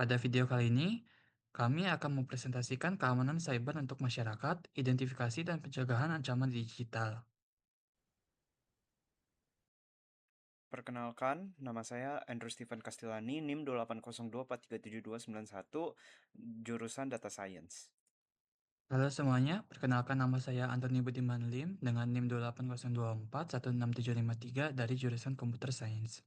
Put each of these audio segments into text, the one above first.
Pada video kali ini, kami akan mempresentasikan keamanan cyber untuk masyarakat, identifikasi dan pencegahan ancaman digital. Perkenalkan, nama saya Andrew Steven Castellani, NIM 802437291, jurusan Data Science. Halo semuanya, perkenalkan nama saya Antoni Budiman Lim dengan NIM 28024 16753 dari jurusan Computer Science.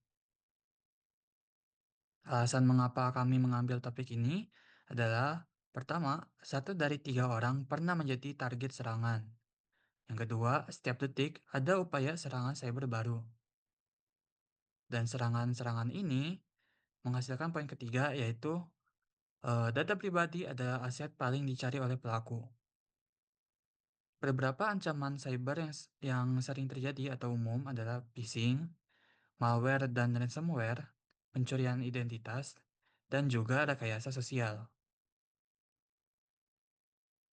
Alasan mengapa kami mengambil topik ini adalah, pertama, 1 dari 3 orang pernah menjadi target serangan. Yang kedua, setiap detik ada upaya serangan cyber baru. Dan serangan-serangan ini menghasilkan poin ketiga, yaitu data pribadi adalah aset paling dicari oleh pelaku. Beberapa ancaman cyber yang sering terjadi atau umum adalah phishing, malware dan ransomware, pencurian identitas, dan juga rekayasa sosial.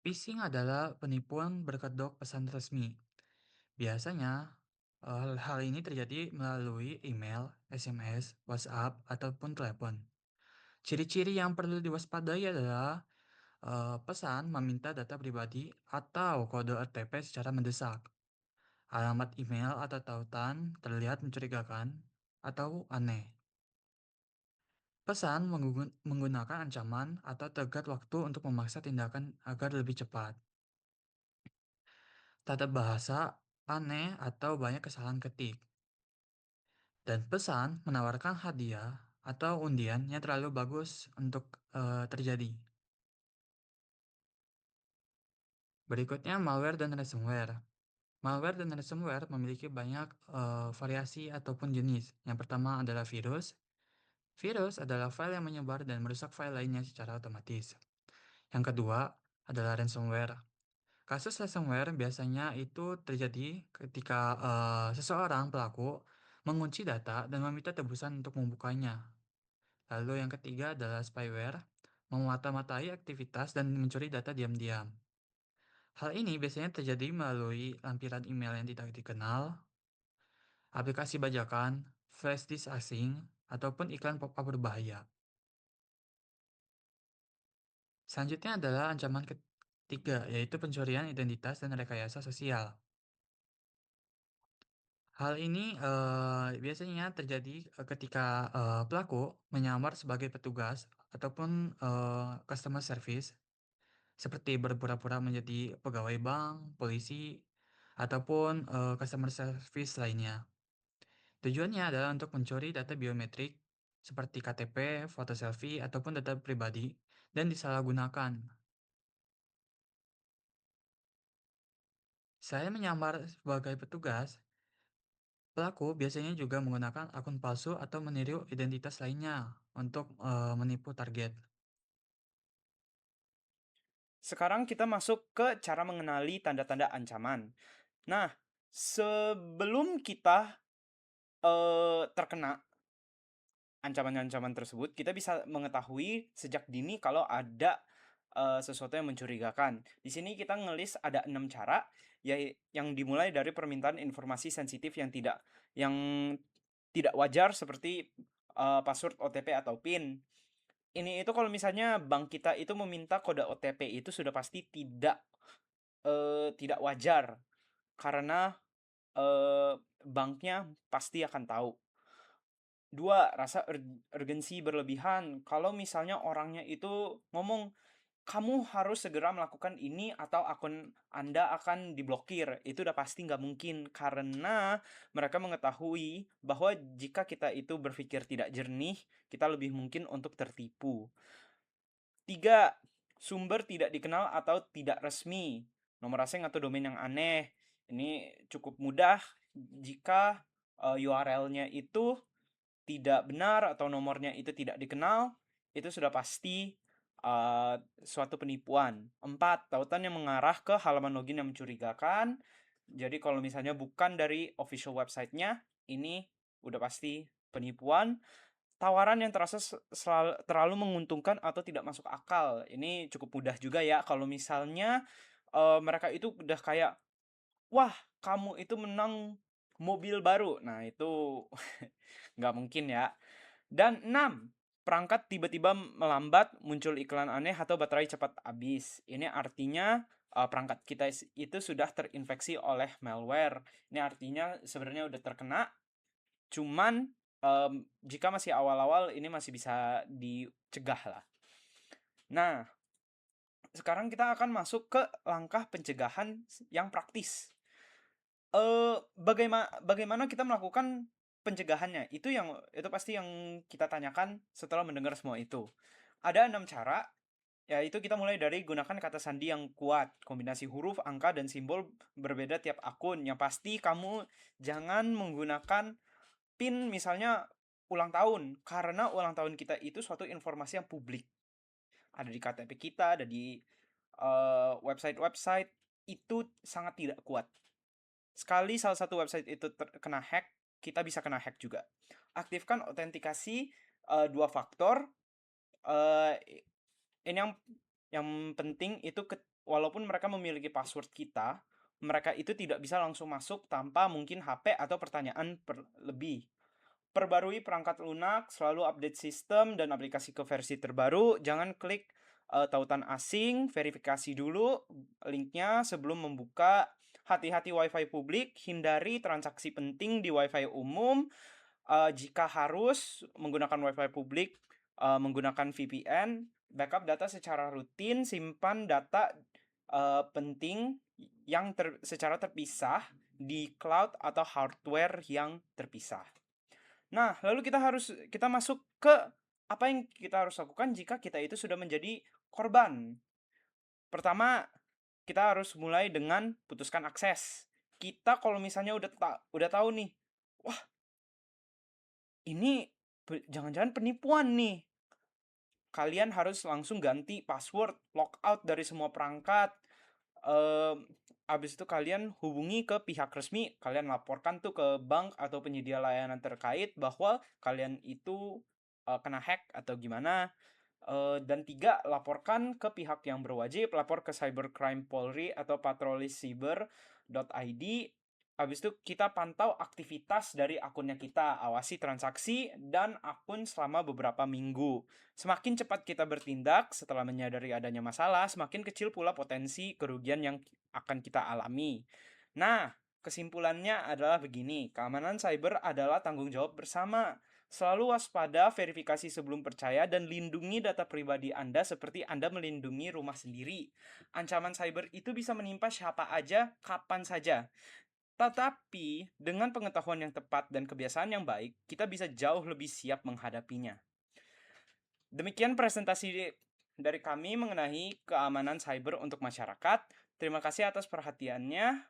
Phishing adalah penipuan berkedok pesan resmi. Biasanya, hal ini terjadi melalui email, SMS, WhatsApp, ataupun telepon. Ciri-ciri yang perlu diwaspadai adalah pesan meminta data pribadi atau kode OTP secara mendesak. Alamat email atau tautan terlihat mencurigakan atau aneh. Pesan menggunakan ancaman atau tenggat waktu untuk memaksa tindakan agar lebih cepat. Tata bahasa aneh atau banyak kesalahan ketik. Dan pesan menawarkan hadiah atau undian yang terlalu bagus untuk terjadi. Berikutnya malware dan ransomware. Malware dan ransomware memiliki banyak variasi ataupun jenis. Yang pertama adalah virus. Virus adalah file yang menyebar dan merusak file lainnya secara otomatis. Yang kedua adalah ransomware. Kasus ransomware biasanya itu terjadi ketika seseorang pelaku mengunci data dan meminta tebusan untuk membukanya. Lalu yang ketiga adalah spyware, memata-matai aktivitas dan mencuri data diam-diam. Hal ini biasanya terjadi melalui lampiran email yang tidak dikenal, aplikasi bajakan, flash disk asing, ataupun iklan pop-up berbahaya. Selanjutnya adalah ancaman ketiga, yaitu pencurian identitas dan rekayasa sosial. Hal ini biasanya terjadi ketika pelaku menyamar sebagai petugas ataupun customer service, seperti berpura-pura menjadi pegawai bank, polisi, ataupun customer service lainnya. Tujuannya adalah untuk mencuri data biometrik seperti KTP, foto selfie, ataupun data pribadi dan disalahgunakan. Saya menyamar sebagai petugas, pelaku biasanya juga menggunakan akun palsu atau meniru identitas lainnya untuk menipu target. Sekarang kita masuk ke cara mengenali tanda-tanda ancaman. Nah, sebelum kita terkena ancaman-ancaman tersebut, kita bisa mengetahui sejak dini kalau ada sesuatu yang mencurigakan. Di sini kita ngelis ada 6 cara, yang dimulai dari permintaan informasi sensitif yang tidak wajar seperti password, OTP, atau PIN. Ini itu kalau misalnya bank kita itu meminta kode OTP itu sudah pasti tidak wajar karena banknya pasti akan tahu. 2, rasa urgensi berlebihan. Kalau misalnya orangnya itu ngomong, "Kamu harus segera melakukan ini atau akun Anda akan diblokir." Itu udah pasti nggak mungkin, karena mereka mengetahui bahwa jika kita itu berpikir tidak jernih, kita lebih mungkin untuk tertipu. 3, sumber tidak dikenal atau tidak resmi. Nomor asing atau domain yang aneh. Ini cukup mudah jika URL-nya itu tidak benar atau nomornya itu tidak dikenal, itu sudah pasti suatu penipuan. 4, tautan yang mengarah ke halaman login yang mencurigakan. Jadi kalau misalnya bukan dari official website-nya, ini udah pasti penipuan. Tawaran yang terasa terlalu menguntungkan atau tidak masuk akal. Ini cukup mudah juga ya kalau misalnya mereka itu udah kayak, "Wah, kamu itu menang mobil baru." Nah, itu nggak mungkin ya. Dan 6, Perangkat tiba-tiba melambat, muncul iklan aneh, atau baterai cepat habis. Ini artinya, perangkat kita itu sudah terinfeksi oleh malware. Ini artinya sebenarnya udah terkena, cuman, jika masih awal-awal ini masih bisa dicegah lah. Nah, sekarang kita akan masuk ke langkah pencegahan yang praktis. Bagaimana kita melakukan pencegahannya? Itu pasti yang kita tanyakan setelah mendengar semua itu. Ada 6 cara, yaitu kita mulai dari gunakan kata sandi yang kuat, kombinasi huruf, angka, dan simbol berbeda tiap akun. Yang pasti kamu jangan menggunakan PIN misalnya ulang tahun, karena ulang tahun kita itu suatu informasi yang publik. Ada di KTP kita, ada di website-website, itu sangat tidak kuat. Sekali salah satu website itu terkena hack, kita bisa kena hack juga. Aktifkan autentikasi 2 faktor. Eh, ini yang penting itu walaupun mereka memiliki password kita, mereka itu tidak bisa langsung masuk tanpa mungkin HP atau pertanyaan lebih. Perbarui perangkat lunak, selalu update sistem dan aplikasi ke versi terbaru. Jangan klik tautan asing, verifikasi dulu linknya sebelum membuka. Hati-hati WiFi publik, hindari transaksi penting di WiFi umum. Jika harus menggunakan WiFi publik, menggunakan VPN, backup data secara rutin, simpan data penting yang secara terpisah di cloud atau hardware yang terpisah. Nah, lalu kita masuk ke apa yang kita harus lakukan jika kita itu sudah menjadi korban. Pertama, kita harus mulai dengan putuskan akses. Kita kalau misalnya udah tahu nih, wah, ini jangan-jangan penipuan nih. Kalian harus langsung ganti password, logout dari semua perangkat. Habis itu kalian hubungi ke pihak resmi, kalian laporkan tuh ke bank atau penyedia layanan terkait bahwa kalian itu kena hack atau gimana. Dan 3, laporkan ke pihak yang berwajib, lapor ke Cybercrime Polri atau patrolisiber.id. Habis itu kita pantau aktivitas dari akunnya kita, awasi transaksi dan akun selama beberapa minggu. Semakin cepat kita bertindak setelah menyadari adanya masalah, semakin kecil pula potensi kerugian yang akan kita alami. Nah, kesimpulannya adalah begini, keamanan cyber adalah tanggung jawab bersama. Selalu waspada, verifikasi sebelum percaya, dan lindungi data pribadi Anda seperti Anda melindungi rumah sendiri. Ancaman cyber itu bisa menimpa siapa aja, kapan saja. Tetapi, dengan pengetahuan yang tepat dan kebiasaan yang baik, kita bisa jauh lebih siap menghadapinya. Demikian presentasi dari kami mengenai keamanan cyber untuk masyarakat. Terima kasih atas perhatiannya.